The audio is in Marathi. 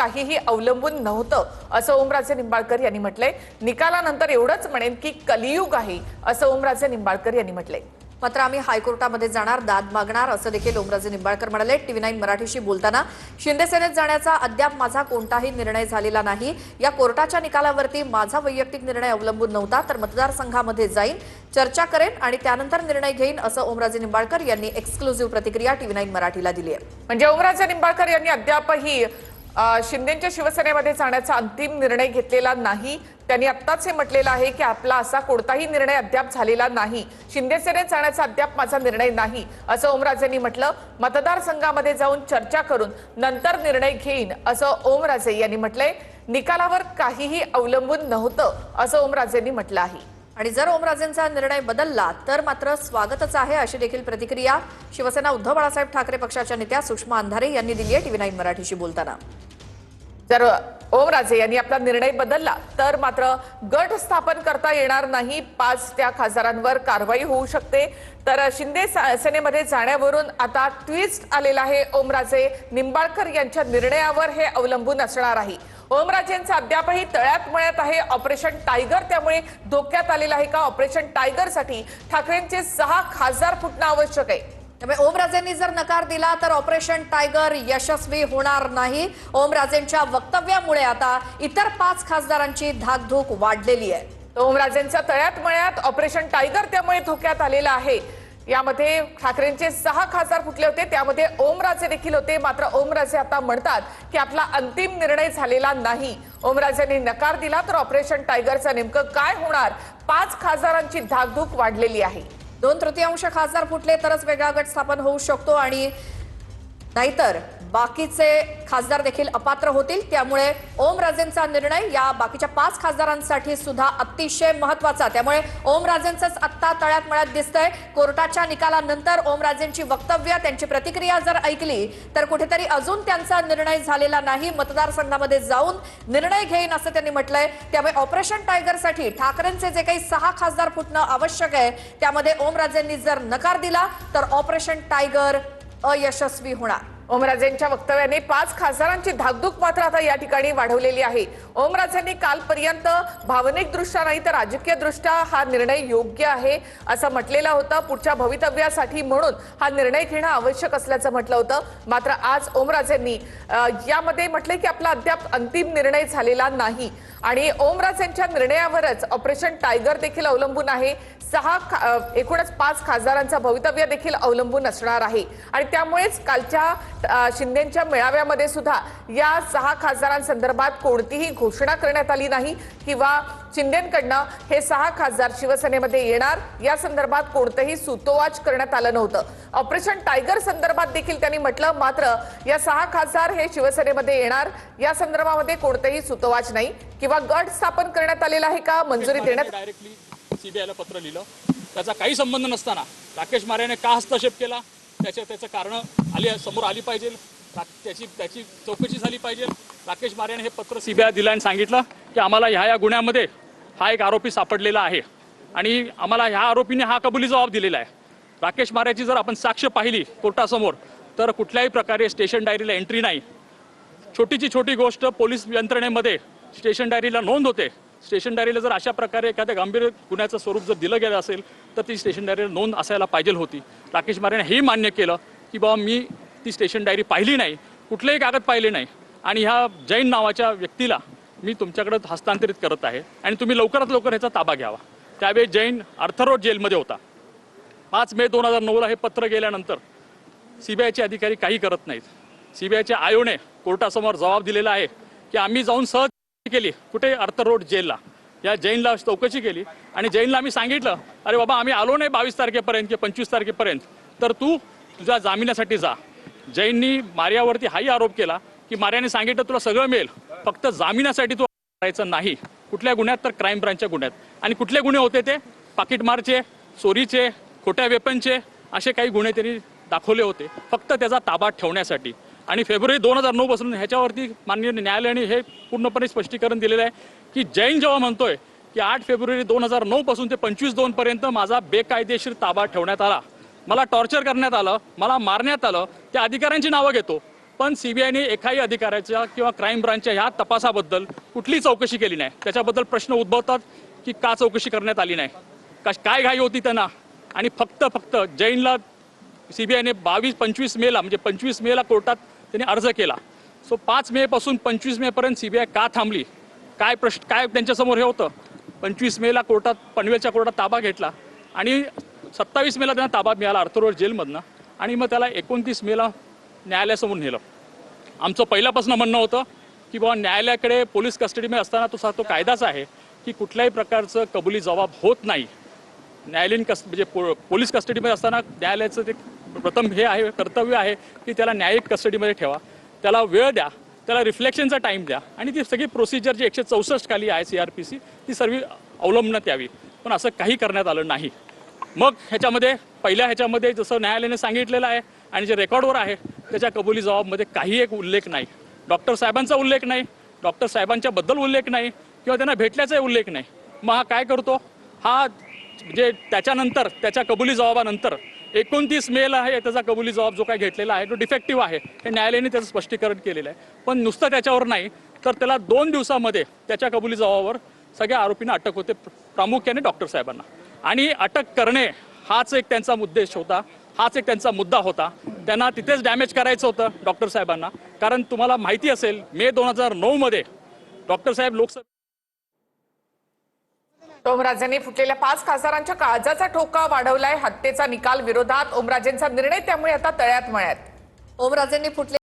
काहीही अवलंबून नव्हतं असं ओमराजे निंबाळकर यांनी म्हटलंय। निकालानंतर एवढंच म्हणेन की कलियुग आहे असं ओमराजे निंबाळकर यांनी म्हटलंय। मात्र आम्ही हायकोर्टामध्ये जाणार, दाद मागणार असं देखील ओमराजे निंबाळकर म्हणाले। TV9 मराठीशी बोलताना शिंदे सेनेत जाण्याचा अद्याप माझा कोणताही निर्णय झालेला नाही। या कोर्टाच्या निकालावरती माझा वैयक्तिक निर्णय अवलंबून नव्हता, तर मतदारसंघामध्ये जाईन, चर्चा करेन आणि त्यानंतर निर्णय घेईन असं ओमराजे निंबाळकर यांनी एक्सक्लुझिव्ह प्रतिक्रिया TV9 मराठीला दिली आहे। म्हणजे ओमराजे निंबाळकर यांनी अद्यापही शिंदेच्या शिवसेनेमध्ये जाण्याचा अंतिम निर्णय घेतलेला नाही। त्यांनी आत्ताच हे म्हटलेलं आहे की आपला असा कोणताही निर्णय अद्याप झालेला नाही, शिंदे सेनेत जाण्याचा अद्याप माझा निर्णय नाही असं ओमराजेंनी म्हटलं। मतदारसंघामध्ये जाऊन चर्चा करून नंतर निर्णय घेईन असं ओमराजे यांनी म्हटलंय। निकालावर काहीही अवलंबून नव्हतं असं ओमराजेंनी म्हटलं आहे। आणि जर ओमराजेंचा निर्णय बदलला तर मात्र स्वागतच आहे अशी देखील प्रतिक्रिया शिवसेना उद्धव बाळासाहेब ठाकरे पक्षाच्या नेत्या सुषमा अंधारे यांनी दिली आहे TV9 मराठीशी बोलताना। जर ओमराजे यांनी आपला निर्णय बदलला तर मात्र गट स्थापन करता येणार नाही, 5 त्या खासदारांवर कारवाई होऊ शकते। तर शिंदे सेनेमध्ये जाण्यावरून आता ट्विस्ट आलेला आहे। ओमराजे निंबाळकर यांच्या निर्णयावर हे अवलंबून असणार आहे। ओमराजेंचा अद्यापही तळ्यात मळ्यात आहे ऑपरेशन टायगर, त्यामुळे धोक्यात आलेला आहे का? ऑपरेशन टायगर साठी ठाकरेंचे 6 खासदार फुटणं आवश्यक आहे। त्यामुळे ओमराजेंनी जर नकार दिला तर ऑपरेशन टायगर यशस्वी होणार नाही। ओमराजेंच्या वक्तव्यामुळे आता इतर 5 खासदारांची धाकधूक वाढलेली आहे। ओमराजेंच्या तळ्यात मळ्यात ऑपरेशन टायगर त्यामुळे धोक्यात आलेला आहे। यामध्ये ठाकरेंचे 6 खासदार फुटले होते, त्यामध्ये ओमराजे देखील होते। मात्र ओमराजे आता म्हणतात की आपला अंतिम निर्णय झालेला नाही। ओमराजेंनी नकार दिला तर ऑपरेशन टायगरचं नेमकं काय होणार? 5 खासदारांची धाकधूक वाढलेली आहे। 2/3 खासदार फुटले तरच वेगळा गट स्थापन होऊ शकतो आणि नाहीतर बाकीचे खासदार देखील अपात्र होतील। त्यामुळे ओमराजेंचा निर्णय या बाकीच्या 5 खासदारांसाठी सुद्धा अतिशय महत्त्वाचा। त्यामुळे ओमराजेंचंच आत्ता तळ्यात मळ्यात दिसतंय। कोर्टाच्या निकालानंतर ओमराजेंची वक्तव्य, त्यांची प्रतिक्रिया जर ऐकली तर कुठेतरी अजून त्यांचा निर्णय झालेला नाही, मतदारसंघामध्ये जाऊन निर्णय घेईन असं त्यांनी म्हटलंय। त्यामुळे ऑपरेशन टायगरसाठी ठाकरेंचे जे काही 6 खासदार फुटणं आवश्यक आहे, त्यामध्ये ओमराजेंनी जर नकार दिला तर ऑपरेशन टायगर अयशस्वी होणार। ओमराजेंच्या वक्तव्याने 5 खासदारांची धाकधूक मात्र आता या ठिकाणी वाढवलेली आहे। ओमराजेंनी कालपर्यंत भावनिक दृष्ट्या नाही तर राजकीय दृष्ट्या हा निर्णय योग्य आहे असं म्हटलेलं होतं। पुढच्या भवितव्यासाठी म्हणून हा निर्णय घेणं आवश्यक असल्याचं म्हटलं होतं। मात्र आज ओमराजेंनी यामध्ये म्हटले की आपला अद्याप अंतिम निर्णय झालेला नाही आणि ओमराजेंच्या निर्णयावरच ऑपरेशन टायगर देखील अवलंबून आहे। एकूणच 5 खासदारांचं भवितव्य देखील अवलंबून असणार आहे आणि त्यामुळेच कालच्या शिंदेच्या मेळाव्यामध्ये सुद्धा या 6 खासदारांसंदर्भात कोणतीही घोषणा करण्यात आली नाही किंवा शिंदेंकडनं हे 6 खासदार शिवसेनेमध्ये येणार या संदर्भात कोणतेही सुतोवाच करण्यात आलं नव्हतं। ऑपरेशन टायगर संदर्भात देखील त्यांनी म्हटलं, मात्र या 6 खासदार हे शिवसेनेमध्ये येणार या संदर्भामध्ये कोणतेही सुतोवाच नाही किंवा गट स्थापन करण्यात आलेला आहे का, मंजुरी देण्यात डायरेक्टली सीबीआयला पत्र लिहिलं, त्याचा काही संबंध नसताना राकेश मारेने का हस्तक्षेप केला त्याचं कारण समोर आली पाहिजे, त्याची चौकशी झाली पाहिजे। राकेश मारेने हे पत्र सीबीआय दिलं आणि सांगितलं की आम्हाला ह्या गुन्ह्यामध्ये हा एक आरोपी सापडलेला आहे आणि आम्हाला ह्या आरोपीने हा कबुली जबाब दिलेला आहे। राकेश मारेची जर आपण साक्ष पाहिली कोर्टासमोर तर कुठल्याही प्रकारे स्टेशन डायरीला एंट्री नाही। छोटीची छोटी गोष्ट पोलीस यंत्रणेमध्ये स्टेशन डायरीला नोंद होते। स्टेशन डायरीला जर अशा प्रकारे एखाद्या गंभीर गुन्ह्याचं स्वरूप जर दिलं गेलं असेल तर ती स्टेशन डायरीला नोंद असायला पाहिजे होती। राकेश मारेने हेही मान्य केलं की बाबा मी ती स्टेशन डायरी पाहिली नाही, कुठलेही कागद पाहिले नाही आणि ह्या जैन नावाच्या व्यक्तीला मी तुमच्याकडे हस्तांतरित करत आहे आणि तुम्ही लवकरात लवकर ह्याचा ताबा घ्यावा। त्यावेळी जैन अर्थरोड जेलमध्ये होता। 5 मे 2009ला हे पत्र गेल्यानंतर सीबीआयचे अधिकारी काही करत नाहीत। सीबीआयच्या आयोने कोर्टासमोर जबाब दिलेला आहे की आम्ही जाऊन सहज केली कुठे अर्थरोड जेलला, या जैनला चौकशी केली आणि जैनला आम्ही सांगितलं अरे बाबा आम्ही आलो नाही 22 तारखेपर्यंत किंवा 25 तारखेपर्यंत, तर तू तुझ्या जामिनासाठी जा। जैननी मार्यावरती हाही आरोप केला की मार्याने सांगितलं तुला सगळं मिळेल, फक्त जामिनासाठी तू करायचं नाही। कुठल्या गुन्ह्यात? तर क्राईम ब्रांचच्या गुन्ह्यात। आणि कुठले गुन्हे होते ते? पाकिटमारचे, चोरीचे, खोट्या वेपनचे, असे काही गुन्हे त्यांनी दाखवले होते फक्त त्याचा ताबा ठेवण्यासाठी। आणि फेब्रुवारी 2009 पासून ह्याच्यावरती माननीय न्यायालयाने हे पूर्णपणे स्पष्टीकरण दिलेलं आहे की जैन जेव्हा म्हणतोय की 8 फेब्रुवारी 2009 पासून ते 25/2 पर्यंत माझा बेकायदेशीर ताबा ठेवण्यात आला, मला टॉर्चर करण्यात आलं, मला मारण्यात आलं, त्या अधिकाऱ्यांची नावं घेतो पण सीबीआयने एकाही अधिकाऱ्याच्या किंवा क्राईम ब्रांचच्या ह्या तपासाबद्दल कुठलीही चौकशी केली नाही. त्याच्याबद्दल प्रश्न उद्भवतात की का चौकशी करण्यात आली नाही, काय घाई होती त्यांना. आणि फक्त जैनला सीबीआयने 22-25 मेला म्हणजे 25 मेला कोर्टात त्यांनी अर्ज केला. सो 5 मे पासून 25 मे पर्यंत सीबीआय का थांबली, काय त्यांच्यासमोर हे होतं. 25 मेला कोर्टात पनवेलच्या कोर्टात ताबा घेतला आणि 27 मेला त्यांना ताबा मिळाला अर्थरोड जेलमधनं आणि मग त्याला 29 मेला न्यायालयासमोर नेलं. आमचं पहिल्यापासून म्हणणं होतं की बाबा न्यायालयाकडे पोलीस कस्टडीमध्ये असताना तो कायदाच आहे की कुठल्याही प्रकारचं कबुली जबाब होत नाही. न्यायालयीन म्हणजे पोलीस कस्टडीमध्ये असताना न्यायालयाचं ते प्रथम हे आहे, कर्तव्य आहे की त्याला न्यायिक कस्टडीमध्ये ठेवा, त्याला वेळ द्या, त्याला रिफ्लेक्शनचा टाईम द्या आणि ती सगळी प्रोसिजर जी 164 खाली आहे CRPC ती सर्व अवलंबण्यात यावी. पण असं काही करण्यात आलं नाही. मग पहिल्या ह्याच्यामध्ये जसं न्यायालयाने सांगितलेलं आहे आणि जे रेकॉर्डवर आहे त्याच्या कबुली जबाबमध्ये काही एक उल्लेख नाही. डॉक्टर साहेबांचा उल्लेख नाही, डॉक्टर साहेबांच्याबद्दल उल्लेख नाही किंवा त्यांना भेटल्याचाही उल्लेख नाही. मग हा काय करतो, हा म्हणजे त्याच्यानंतर त्याच्या कबुली जबाबानंतर 29 मेला आहे त्याचा कबुली जबाब जो काय घेतलेला आहे तो डिफेक्टिव्ह आहे हे न्यायालयाने त्याचं स्पष्टीकरण केलेलं आहे. पण नुसतं त्याच्यावर नाही तर त्याला 2 दिवसामध्ये त्याच्या कबुली जबाबावर सगळ्या आरोपींना अटक होते, प्रामुख्याने डॉक्टर साहेबांना. आणि अटक करणे हाच एक त्यांचा उद्देश होता, हाच एक त्यांचा मुद्दा होता. त्यांना तिथेच डॅमेज करायचं होतं डॉक्टर साहेबांना. कारण तुम्हाला माहिती असेल मे 2009 मध्ये डॉक्टर साहेब लोकसभा ओमराजेंनी फुटलेल्या 5 खासदारांच्या काळजाचा ठोका वाढवलाय. हत्येचा निकाल विरोधात ओमराजेंचा निर्णय त्यामुळे आता तळ्यात मळ्यात. ओमराजेंनी फुटले